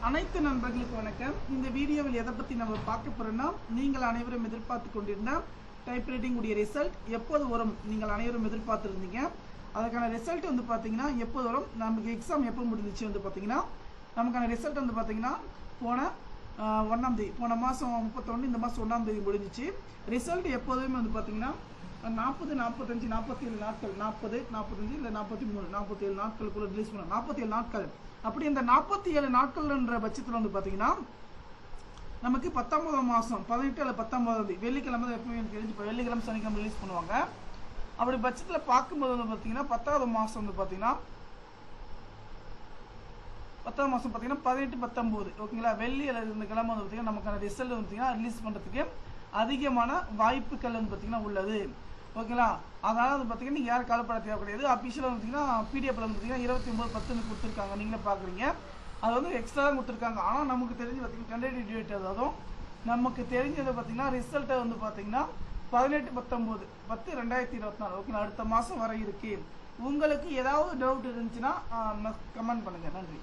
அனைத்து நண்பர்களுக்கு வணக்கம். இந்த வீடியோவில் எதை பற்றி நம்ம பார்க்க போறோம்னா, நீங்கள் அனைவரும் எதிர்பார்த்து கொண்டிருந்த டைப்ரைட்டிங் உடைய ரிசல்ட் எப்போது வரும் நீங்கள் அனைவரும் எதிர்பார்த்துருந்தீங்க. அதுக்கான ரிசல்ட் வந்து பார்த்தீங்கன்னா எப்போது வரும், நமக்கு எக்ஸாம் எப்போ முடிஞ்சிச்சு வந்து பார்த்தீங்கன்னா நமக்கான ரிசல்ட் வந்து பார்த்தீங்கன்னா போன 1ஆம் தேதி, போன மாதம் 31, இந்த மாதம் 1ஆம் தேதி முடிஞ்சிச்சு. ரிசல்ட் எப்போதுமே வந்து பார்த்தீங்கன்னா 40, 45, 47 நாட்கள், 40, 45 இல்லை 43, 47 நாட்களுக்குள்ள ரிலீஸ் பண்ணுவோம். 47 நாட்கள். அப்படி இந்த 47 நாட்கள்ன்ற பட்சத்தில் வந்து பார்த்தீங்கன்னா நமக்கு 10ஆம் மாதம் 18 அல்லது 19ஆம் தேதி வெள்ளிக்கிழமை தான் எப்பவுமே எனக்கு தெரிஞ்சு வெள்ளிக்கிழமை சனிக்கிழமை ரிலீஸ் பண்ணுவாங்க. அப்படி பட்சத்தில் பார்க்கும்போது வந்து பார்த்தீங்கன்னா 10ஆவது மாதம் வந்து பார்த்தீங்கன்னா 10ஆம் மாதம் பார்த்தீங்கன்னா 18, 19 ஓகேங்களா, வெள்ளி அல்லது இந்த கிழமை வந்து பார்த்தீங்கன்னா நமக்கான ரிசல்ட் வந்து பார்த்தீங்கன்னா ரிலீஸ் பண்ணுறதுக்கு அதிகமான வாய்ப்புகள் வந்து பார்த்தீங்கன்னா உள்ளது. ஓகேங்களா, அதனால வந்து பார்த்தீங்கன்னா நீங்கள் யாரும் கவலைப்பட தேவை கிடையாது. அஃபிஷியலாக வந்து பார்த்தீங்கன்னா பிடிஎஃப்ல வந்து பார்த்தீங்கன்னா 29/10 கொடுத்துருக்காங்க, நீங்களே பார்க்குறீங்க. அது வந்து எக்ஸ்ட்ரா தான் கொடுத்துருக்காங்க. ஆனால் நமக்கு தெரிஞ்சு பார்த்தீங்கன்னா டென்டேட்டிவ் டேட், அதாவது நமக்கு தெரிஞ்சதை பார்த்தீங்கன்னா ரிசல்ட்டை வந்து பார்த்தீங்கன்னா 18, 19, 10, 2024 ஓகேங்களா, அடுத்த மாதம் வர இருக்கு. உங்களுக்கு ஏதாவது டவுட் இருந்துச்சுன்னா கமெண்ட் பண்ணுங்கள். நன்றி.